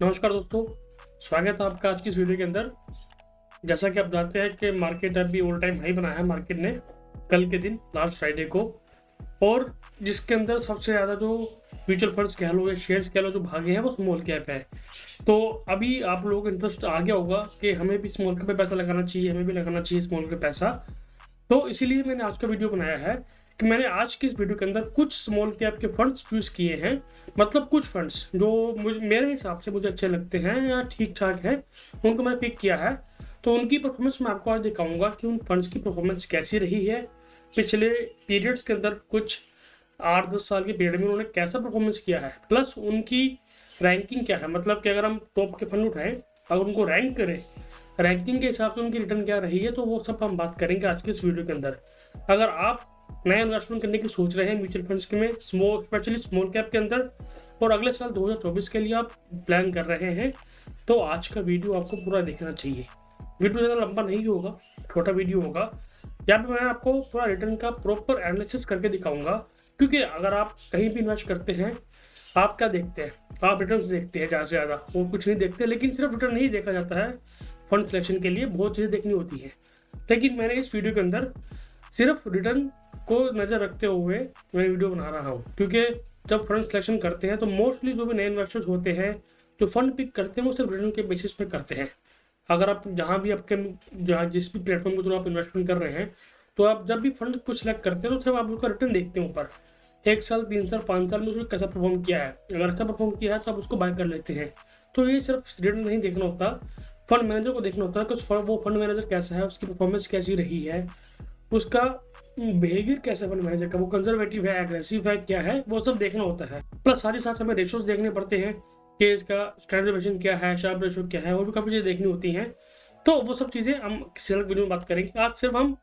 नमस्कार दोस्तों, स्वागत है आपका आज की इस वीडियो के अंदर। जैसा कि आप जानते हैं कि मार्केट अभी ऑल टाइम हाई बनाया है मार्केट ने कल के दिन लास्ट फ्राइडे को, और जिसके अंदर सबसे ज़्यादा जो म्यूचुअल फंड्स कह लो या शेयर्स कह लो जो भागे हैं वो स्मॉल कैप है। तो अभी आप लोगों को इंटरेस्ट आ गया होगा कि हमें भी स्मॉल कैप पे पैसा लगाना चाहिए, हमें भी लगाना चाहिए स्मॉल कैप पैसा। तो इसीलिए मैंने आज का वीडियो बनाया है कि मैंने आज की इस वीडियो के अंदर कुछ स्मॉल कैप के फंड्स चूज किए हैं। मतलब कुछ फंड्स जो मेरे हिसाब से मुझे अच्छे लगते हैं या ठीक ठाक है, उनको मैंने पिक किया है। तो उनकी परफॉर्मेंस मैं आपको आज दिखाऊंगा कि उन फंड्स की परफॉर्मेंस कैसी रही है पिछले पीरियड्स के अंदर। कुछ 8-10 साल के पीरियड में उन्होंने कैसा परफॉर्मेंस किया है, प्लस उनकी रैंकिंग क्या है। मतलब कि अगर हम टॉप के फंड उठाएं, अगर उनको रैंक करें, रैंकिंग के हिसाब से उनकी रिटर्न क्या रही है, तो वो सब हम बात करेंगे आज के इस वीडियो के अंदर। अगर आप नया इन्वेस्टमेंट करने की सोच रहे हैं म्यूचुअल फंड्स के में, स्पेशली स्मॉल कैप के अंदर, और अगले साल 2024 के लिए आप प्लान कर रहे हैं, तो आज का वीडियो आपको पूरा देखना चाहिए। वीडियो ज़्यादा लंबा नहीं होगा, छोटा वीडियो होगा। यहाँ पे मैं आपको पूरा रिटर्न का प्रॉपर एनालिसिस करके दिखाऊंगा। क्योंकि अगर आप कहीं भी इन्वेस्ट करते हैं, आप क्या देखते हैं? आप रिटर्न देखते हैं ज़्यादा से ज़्यादा, और कुछ नहीं देखते। लेकिन सिर्फ रिटर्न नहीं देखा जाता है, फंड सिलेक्शन के लिए बहुत चीज़ें देखनी होती है। लेकिन मैंने इस वीडियो के अंदर सिर्फ रिटर्न को नज़र रखते हुए मैं वीडियो बना रहा हूँ। क्योंकि जब फंड सिलेक्शन करते हैं तो मोस्टली जो भी नए इन्वेस्टर्स होते हैं जो फंड पिक करते हैं वो सिर्फ रिटर्न के बेसिस पे करते हैं। अगर आप जहाँ भी आपके जहाँ जिस भी प्लेटफॉर्म के थ्रू आप इन्वेस्टमेंट कर रहे हैं, तो आप जब भी फंड कुछ सिलेक्ट करते हैं तो सिर्फ आप उसका रिटर्न देखते हैं ऊपर, 1 साल 3 साल 5 साल में उसने कैसा परफॉर्म किया है। अगर अच्छा परफॉर्म किया है तो आप उसको बाय कर लेते हैं। तो ये सिर्फ रिटर्न नहीं देखना होता, फंड मैनेजर को देखना होता है कि वो फंड मैनेजर कैसा है, उसकी परफॉर्मेंस कैसी रही है, उसका बिहेवियर कैसा है फंड मैनेजर का, वो कंजर्वेटिव है, एग्रेसिव है, क्या है, वो सब देखना होता है। प्लस साथ ही साथ हमें रेशोज देखने पड़ते हैं कि इसका स्टैंडर्ड डेविएशन क्या है, शार्प रेशो क्या है, और भी काफ़ी चीज़ें देखनी होती हैं। तो वो सब चीज़ें हम किसी अलग वीडियो में बात करेंगे। आज सिर्फ हम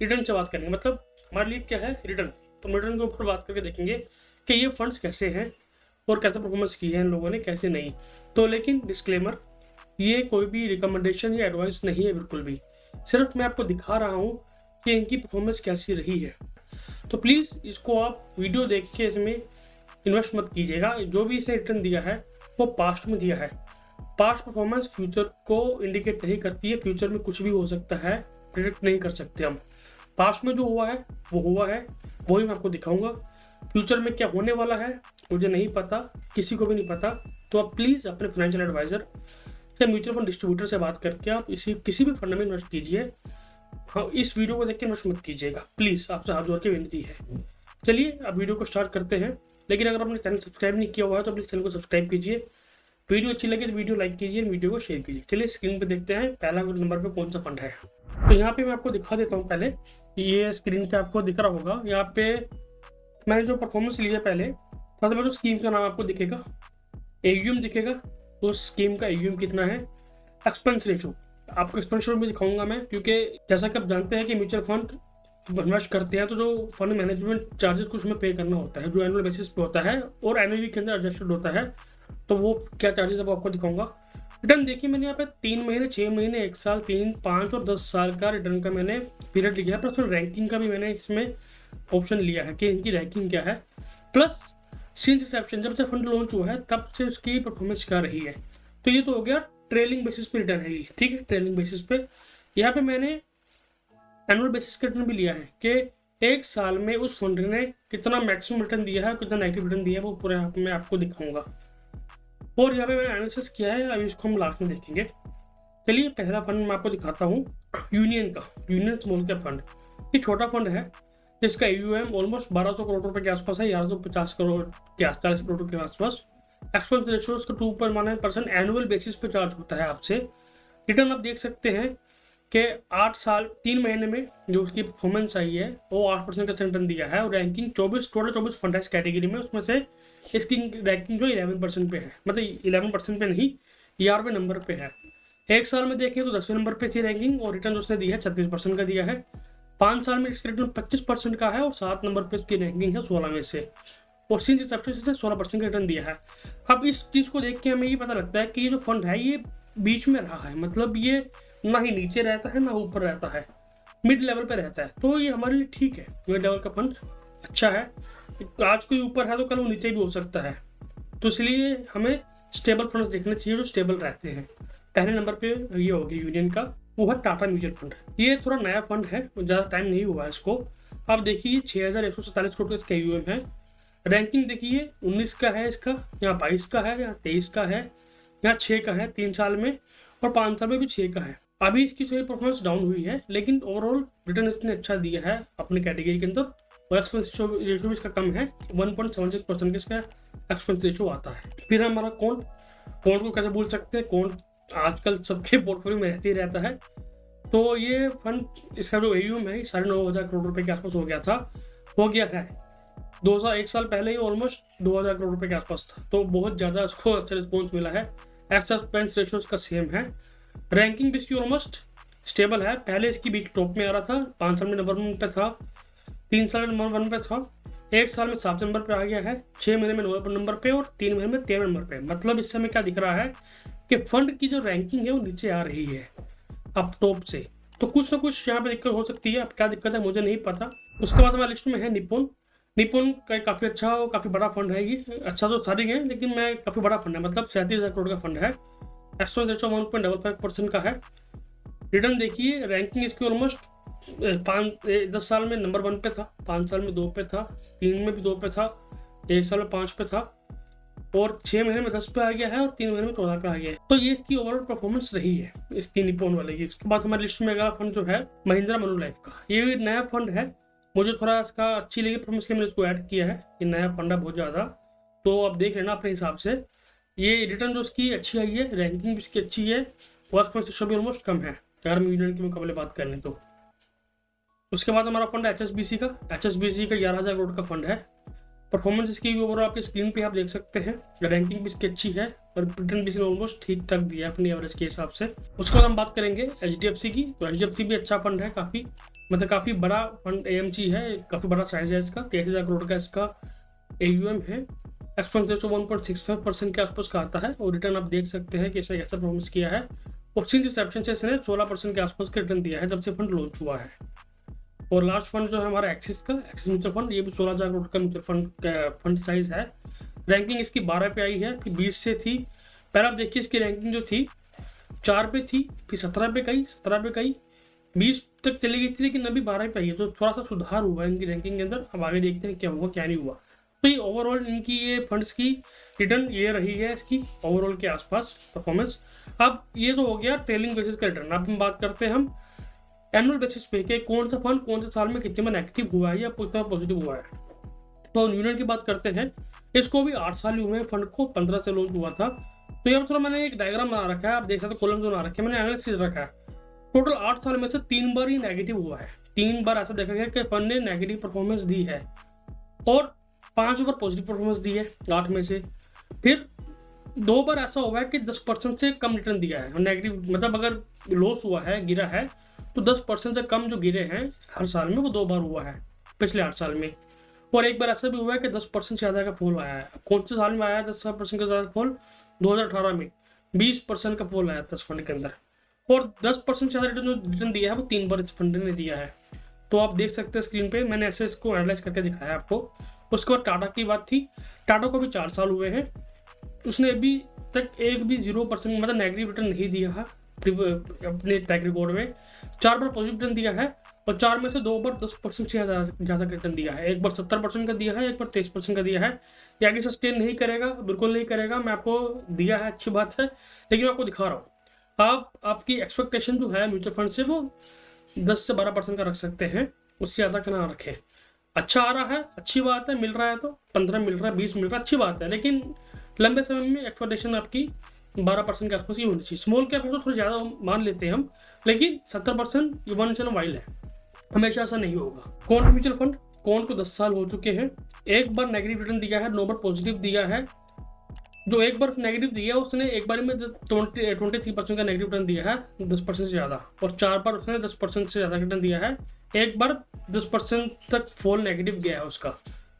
रिटर्न से बात करेंगे। मतलब हमारे लिए क्या है रिटर्न, तो रिटर्न के ऊपर बात करके देखेंगे कि ये फंड्स कैसे हैं और कैसे परफॉर्मेंस की है इन लोगों ने, कैसे नहीं। तो लेकिन डिस्क्लेमर, ये कोई भी रिकमेंडेशन या एडवाइस नहीं है बिल्कुल भी, सिर्फ मैं आपको दिखा रहा हूँ कि इनकी परफॉर्मेंस कैसी रही है। तो प्लीज़ इसको आप वीडियो देख के इसमें इन्वेस्ट मत कीजिएगा। जो भी इसे रिटर्न दिया है वो पास्ट में दिया है। पास्ट परफॉर्मेंस फ्यूचर को इंडिकेट नहीं करती है। फ्यूचर में कुछ भी हो सकता है, प्रिडिक्ट नहीं कर सकते हम। पास्ट में जो हुआ है वो हुआ है, वही मैं आपको दिखाऊंगा। फ्यूचर में क्या होने वाला है मुझे नहीं पता, किसी को भी नहीं पता। तो आप प्लीज़ अपने फाइनेंशियल एडवाइज़र या म्यूचुअल फंड डिस्ट्रीब्यूटर से बात करके आप किसी भी फंड में इन्वेस्ट कीजिए। हाँ, इस वीडियो को देख के इन्वेस्ट मत कीजिएगा प्लीज़, आपसे हाथ जोड़ के विनती है। चलिए अब वीडियो को स्टार्ट करते हैं। लेकिन अगर आपने चैनल सब्सक्राइब नहीं किया हुआ है तो प्लीज़ चैनल को सब्सक्राइब कीजिए। वीडियो अच्छी लगे तो वीडियो लाइक कीजिए, वीडियो को शेयर कीजिए। चलिए स्क्रीन पे देखते हैं पहला नंबर पे कौन सा फंड है। तो यहाँ पे मैं आपको दिखा देता हूँ। पहले ये स्क्रीन पे आपको दिख रहा होगा, यहाँ पे मैंने जो परफॉर्मेंस ली है पहले, सबसे पहले स्कीम का नाम आपको दिखेगा, एयूएम दिखेगा, उस स्कीम का एयूएम कितना है, एक्सपेंस रेशो। आपको एक्सपेंस रेशो भी दिखाऊंगा मैं, क्योंकि जैसा कि आप जानते हैं कि म्यूचुअल फंड इन्वेस्ट करते हैं तो जो फंड मैनेजमेंट चार्जेस कुछ में पे करना होता है, जो एनुअल बेसिस पे होता है और एनुअली के अंदर एडजस्टेड होता है। तो वो क्या चार्जेस है वो आपको दिखाऊंगा। रिटर्न देखिए, मैंने यहाँ पे 3 महीने, 6 महीने, 1 साल, 3, 5 और 10 साल का रिटर्न का मैंने पीरियड लिया है। प्लस रैंकिंग का भी मैंने इसमें ऑप्शन लिया है कि इनकी रैंकिंग क्या है। प्लस सिंस इंसेप्शन, जब से फंड लॉन्च हुआ है तब से उसकी परफॉर्मेंस क्या रही है। तो ये तो हो गया ट्रेलिंग बेसिस पे रिटर्न है, ठीक है, ट्रेलिंग बेसिस पे। यहाँ पे मैंने एनुअल बेसिस का रिटर्न भी लिया है कि 1 साल में उस फंड ने कितना मैक्सिमम रिटर्न दिया है, कितना नेगेटिव रिटर्न दिया है, वो पूरे यहाँ पे मैं आपको दिखाऊंगा। और यहाँ पे मैंने एनालिसिस किया है, अभी इसको हम लास्ट में देखेंगे। चलिए पहला फंड मैं आपको दिखाता हूँ, यूनियन का, यूनियन स्मॉल कैप फंड। ये छोटा फंड है जिसका AUM ऑलमोस्ट 1200 करोड़ रुपए के आसपास है, 1150 करोड़ के 40 करोड़ के आसपास। एक्सपेंस रेशियो उसका 2.19% एनुअल बेसिस पे चार्ज होता है आपसे। रिटर्न आप देख सकते हैं कि 8 साल 3 महीने में जो उसकी परफॉर्मेंस आई है वो 8% का रिटर्न दिया है। और रैंकिंग 24 फंड है इस कैटेगरी में, उसमें से इसकी रैंकिंग जो 11% पे है। मतलब 11% पे नहीं, 11वें नंबर पे है। 1 साल में देखें तो 10वें नंबर पे थी रैंकिंग, और रिटर्न उसने दिया है 36% का दिया है। 5 साल में इसका रिटर्न 25% का है, और 7 नंबर पे इसकी रैंकिंग है 16 में से, और सिंस इंसेप्शन से 16% का रिटर्न दिया है। अब इस चीज़ को देख के हमें ये पता लगता है कि ये जो फंड है ये बीच में रहा है। मतलब ये ना ही नीचे रहता है ना ऊपर रहता है, मिड लेवल पे रहता है। तो ये हमारे लिए ठीक है, मिड लेवल का फंड अच्छा है। आज कोई ऊपर है तो कल वो नीचे भी हो सकता है। तो इसलिए हमें स्टेबल फंड्स देखने चाहिए जो स्टेबल रहते हैं। पहले नंबर पे ये होगी यूनियन का, वो है टाटा म्यूचुअल फंड। ये थोड़ा नया फंड है, ज़्यादा टाइम नहीं हुआ है इसको। आप देखिए 6147 करोड़ का इसका AUM है। रैंकिंग देखिए 19 का है इसका, यहाँ 22 का है, यहाँ 23 का है, यहाँ 6 का है 3 साल में, और 5 साल में भी 6 का है। अभी इसकी थोड़ी परफॉर्मेंस डाउन हुई है, लेकिन ओवरऑल रिटर्न इसने अच्छा दिया है अपनी कैटेगरी के अंदर। और एक्सपेंस रेशो भी इसका कम है, 1.76% का इसका एक्सपेंस रेशो आता है। फिर हमारा कौन को कैसे भूल सकते हैं, कौन आजकल सबके पोर्टफोलियो में रहते ही रहता है। तो ये फंड इसका जो AUM है 9,500 करोड़ रुपए के आसपास हो गया है। 1 साल पहले ही ऑलमोस्ट 2,000 करोड़ रुपए के आसपास था, तो बहुत ज़्यादा इसको अच्छा रिस्पॉन्स मिला है। एक्सपेंस रेशो इसका सेम है। रैंकिंग भी इसकी ऑलमोस्ट स्टेबल है। पहले इसकी बीच टॉप में आ रहा था, 5 साल में नंबर 1 पे था, 3 साल में नंबर 1 पे था, 1 साल में 7 नंबर पे आ गया है, 6 महीने में 9 नंबर पे, और 3 महीने में 13 नंबर पे। मतलब इससे हमें क्या दिख रहा है कि फंड की जो रैंकिंग है वो नीचे आ रही है अब टॉप से। तो कुछ ना कुछ यहाँ पे दिक्कत हो सकती है, अब क्या दिक्कत है मुझे नहीं पता। उसके बाद हमारे लिस्ट में है निप्पॉन का काफ़ी अच्छा और काफ़ी बड़ा फंड है ये। अच्छा तो सारी है, लेकिन मैं काफ़ी बड़ा फंड है, मतलब 37,000 करोड़ का फंड है। एक्सपेंस रेशो 1.55% का है। रिटर्न देखिए, रैंकिंग इसकी ऑलमोस्ट 10 साल में नंबर 1 पे था, 5 साल में 2 पे था, 3 में भी 2 पे था, 1 साल में 5 पे था, और 6 महीने में 10 पे आ गया है, और 3 महीने में 14 पे आ गया है। तो ये इसकी ओवरऑल परफॉर्मेंस रही है इसकी निप्पॉन वाले की। उसके बाद हमारी लिस्ट में अगला फंड जो है महिंद्रा मनुलाइफ का। ये भी नया फंड है, मुझे थोड़ा इसका अच्छी लगी परफॉर्मेंस, इसलिए मैंने इसको ऐड किया है। ये नया फंड है बहुत ज़्यादा, तो अब देख लेना अपने हिसाब से। ये रिटर्न जो इसकी अच्छी आई है, रैंकिंग भी इसकी अच्छी है, वर्क रेशो भी ऑलमोस्ट कम है अगर हम यूनियन के मुकाबले बात कर लें तो। उसके बाद हमारा फंड है HSBC का। HSBC का 11,000 करोड़ का फंड है। परफॉर्मेंस इसकी भी ओवरऑल आपकी स्क्रीन पे आप देख सकते हैं। रैंकिंग भी इसकी अच्छी है, और रिटर्न भी इसने ऑलमोस्ट ठीक ठाक दिया है अपनी एवरेज के हिसाब से। उसके बाद हम बात करेंगे HDFC की। तो HDFC भी अच्छा फंड है, काफ़ी मतलब काफ़ी बड़ा फंड AMC है, काफ़ी बड़ा साइज है इसका। 23,000 करोड़ का इसका AUM है। एक्सपेंस रेशो 1.65% के आसपास का आता है, और रिटर्न आप देख सकते हैं कि इसने ऐसा परफॉर्मेंस किया है। और सिंस इंसेप्शन से इसने 16% के आसपास का रिटर्न दिया है जब से फंड लॉन्च हुआ है। और लास्ट फंड जो है हमारा एक्सिस म्यूचुअल फंड, ये भी 16,000 करोड़ का म्यूचुअल फंड साइज है। रैंकिंग इसकी 12 पे आई है, फिर 20 से थी। पहले आप देखिए इसकी रैंकिंग जो थी 4 पे थी, फिर 17 पे गई, 17 पे गई, 20 तक चली गई थी, लेकिन अभी 12 पे आई है। तो थोड़ा सा सुधार हुआ है इनकी रैंकिंग के अंदर। अब आगे देखते हैं क्या हुआ क्या नहीं हुआ। तो ये ओवरऑल इनकी ये फंड्स की रिटर्न ये रही है इसकी ओवरऑल के आसपास परफॉर्मेंस। अब ये तो हो गया ट्रेलिंग बेसिस का रिटर्न। अब हम बात करते हैं हम एनुअल बेसिस पे कि कौन सा फंड कौन से साल में कितने में नेगेटिव हुआ है या कितना पॉजिटिव हुआ है। तो यूनियन की बात करते हैं, इसको भी 8 साल हुए हैं फंड को, 15 से लॉन्च हुआ था। तो यहाँ पर थोड़ा मैंने एक डायग्राम बना रखा है, आप देख सकते हो कॉलम बना रखे हैं, मैंने एनालिसिस रखा है। टोटल 8 साल में से 3 बार ही नेगेटिव हुआ है। 3 बार ऐसा देखा गया कि फंड ने नेगेटिव परफॉर्मेंस दी है, और 5 बार पॉजिटिव परफॉर्मेंस दी है 8 में से। फिर 2 बार ऐसा हुआ है कि 10% से कम रिटर्न दिया है नेगेटिव, मतलब अगर लॉस हुआ है, गिरा है, तो 10% से कम जो गिरे हैं हर साल में, वो 2 बार हुआ है पिछले 8 साल में। और एक बार ऐसा भी हुआ है कि 10% से ज़्यादा का फॉल आया है। कौन से साल में आया 10% का ज़्यादा फॉल? 2018 में 20% का फॉल आया था इस फंड के अंदर। और 10% से ज़्यादा रिटर्न दिया है वो 3 बार इस फंड ने दिया है। तो आप देख सकते हैं स्क्रीन पे, मैंने ऐसे इसको एनालाइज करके दिखाया आपको। उसके बाद टाटा की बात थी। टाटा को भी 4 साल हुए हैं, उसने अभी तक एक भी 0% मतलब नेगेटिव रिटर्न नहीं दिया है अपने ट्रैक रिकॉर्ड में। 4 बार पॉजिटिव रिटर्न दिया है, और 4 में से 2 बार 10% से ज़्यादा रिटर्न दिया है। एक बार 70% का दिया है, एक बार 23% का दिया है। ये आगे सस्टेन नहीं करेगा, बिल्कुल नहीं करेगा। मैं आपको दिया है, अच्छी बात है, लेकिन मैं आपको दिखा रहा हूँ। आपकी एक्सपेक्टेशन जो है म्यूचुअल फंड से वो 10 से 12% का रख सकते हैं, उससे ज़्यादा का ना रखें। अच्छा आ रहा है, अच्छी बात है, मिल रहा है तो 15 मिल रहा है, 20 मिल रहा है, अच्छी बात है, लेकिन लंबे समय में एक्सपेक्टेशन आपकी 12% के आसपास ही होनी चाहिए। स्मॉल कैप है तो थोड़ा ज़्यादा मान लेते हैं हम, लेकिन 70% ये वंस इन अ वाइल है, हमेशा ऐसा नहीं होगा। कौन म्यूचुअल फंड, कौन को 10 साल हो चुके हैं, एक बार नेगेटिव रिटर्न दिया है, 9 बार पॉजिटिव दिया है। जो एक बार नेगेटिव दिया है उसने एक बार में 23% का नेगेटिव रिटर्न दिया है, 10% से ज़्यादा। और 4 बार उसने 10% से ज़्यादा रिटर्न दिया है, एक बार 10% तक फॉल नेगेटिव गया है उसका।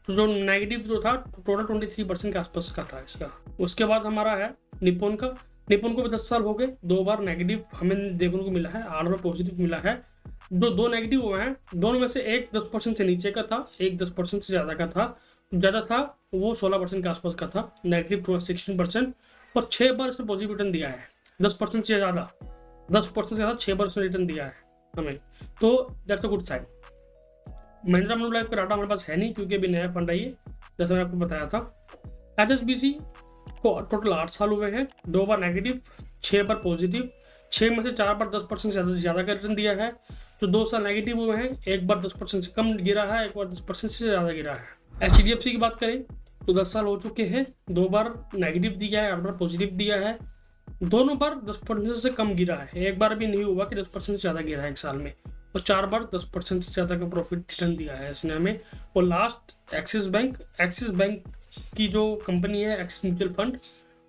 तो जो नेगेटिव जो था टोटल 23% के आसपास का था इसका। उसके बाद हमारा है निप्पॉन का। निप्पॉन को भी 10 साल हो गए, 2 बार नेगेटिव हमें देखने को मिला है, 8 बार पॉजिटिव मिला है। जो 2 नेगेटिव हुए हैं, दोनों में से एक 10% से नीचे का था, एक 10% से ज़्यादा का था। ज़्यादा था वो 16% के आसपास का था, नेगेटिव 16%, और 6 बार इसने पॉजिटिव रिटर्न दिया है, 10% से ज़्यादा, 10% से ज़्यादा 6 बार इसने रिटर्न दिया है हमें, तो that's a good sign. Mahindra Manulife का डाटा हमारे पास है नहीं क्योंकि अभी नया फंड है ये, जैसे मैंने आपको बताया था। HSBC को टोटल 8 साल हुए हैं, 2 बार नेगेटिव, 6 बार पॉजिटिव, 6 में से 4 बार 10% से ज़्यादा का रिटर्न दिया है। जो 2 साल नेगेटिव हुए हैं, 1 बार 10% से कम गिरा है, 1 बार 10% से ज़्यादा गिरा है। HDFC की बात करें तो 10 साल हो चुके हैं, 2 बार नेगेटिव दिया है, 8 बार पॉजिटिव दिया है, दोनों बार 10% से कम गिरा है, एक बार भी नहीं हुआ कि 10% से ज़्यादा गिरा है एक साल में, और 4 बार 10% से ज़्यादा का प्रॉफिट रिटर्न दिया है इसने हमें। और लास्ट एक्सिस बैंक की जो कंपनी है एक्सिस म्यूचुअल फंड,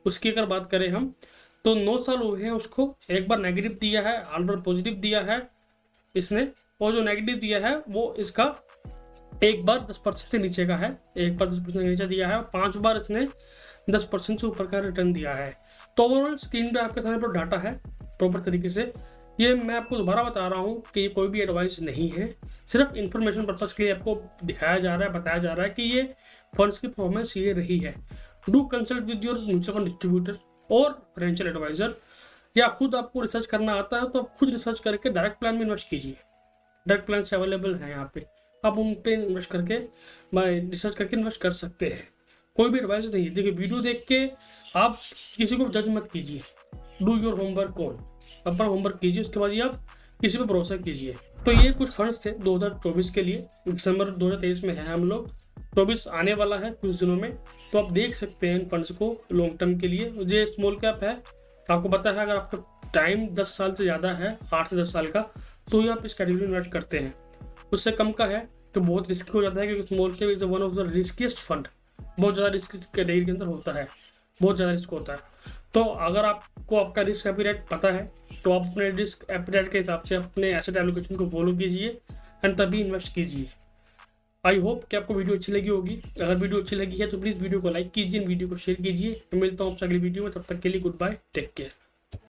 उसकी अगर बात करें हम तो 9 साल हुए हैं उसको, एक बार नेगेटिव दिया है, 8 बार पॉजिटिव दिया है इसने, और जो नेगेटिव दिया है वो इसका एक बार 10% से नीचे का है, एक बार 10% से नीचे दिया है, 5 बार इसने 10% से ऊपर का रिटर्न दिया है। तो ओवरऑल स्क्रीन पे आपके सामने पर डाटा है प्रॉपर तरीके से। ये मैं आपको दोबारा बता रहा हूँ कि ये कोई भी एडवाइस नहीं है, सिर्फ इन्फॉर्मेशन पर्पज़ के लिए आपको दिखाया जा रहा है, बताया जा रहा है कि ये फंड्स की परफॉर्मेंस ये रही है। Do consult with your mutual fund distributor और फाइनेंशियल एडवाइजर, या खुद आपको रिसर्च करना आता है तो आप खुद रिसर्च करके डायरेक्ट प्लान में इन्वेस्ट कीजिए। डायरेक्ट प्लान अवेलेबल हैं यहाँ पे, आप उन पे इन्वेस्ट करके रिसर्च करके इन्वेस्ट कर सकते हैं। कोई भी एडवाइस नहीं है। देखिए, वीडियो देख के आप किसी को जज मत कीजिए, डू योर होमवर्क ऑन, अपना होमवर्क कीजिए, उसके बाद ही आप किसी पर भरोसा कीजिए। तो ये कुछ फंड्स थे 2024 के लिए, दिसंबर 2023 में है हम लोग, 24 आने वाला है कुछ दिनों में, तो आप देख सकते हैं इन फंड्स को लॉन्ग टर्म के लिए। ये स्मॉल कैप है, आपको पता है अगर आपका टाइम 10 साल से ज़्यादा है, 8 से 10 साल का, तो ही आप इस कैटेगरी में इन्वेस्ट करते हैं। उससे कम का है तो बहुत रिस्की हो जाता है, क्योंकि small cap is one of the riskiest fund, बहुत ज़्यादा रिस्क इस कैटेगरी के अंदर होता है, बहुत ज़्यादा रिस्क होता है। तो अगर आपको आपका रिस्क एपिटाइट पता है तो आप अपने रिस्क एपिटाइट के हिसाब से अपने एसेट एलोकेशन को फॉलो कीजिए एंड तभी इन्वेस्ट कीजिए। आई होप कि आपको वीडियो अच्छी लगी होगी। अगर वीडियो अच्छी लगी है तो प्लीज़ वीडियो को लाइक कीजिए, वीडियो को शेयर कीजिए। मैं मिलता हूँ आपसे अगली वीडियो में, तब तक के लिए गुड बाय, टेक केयर।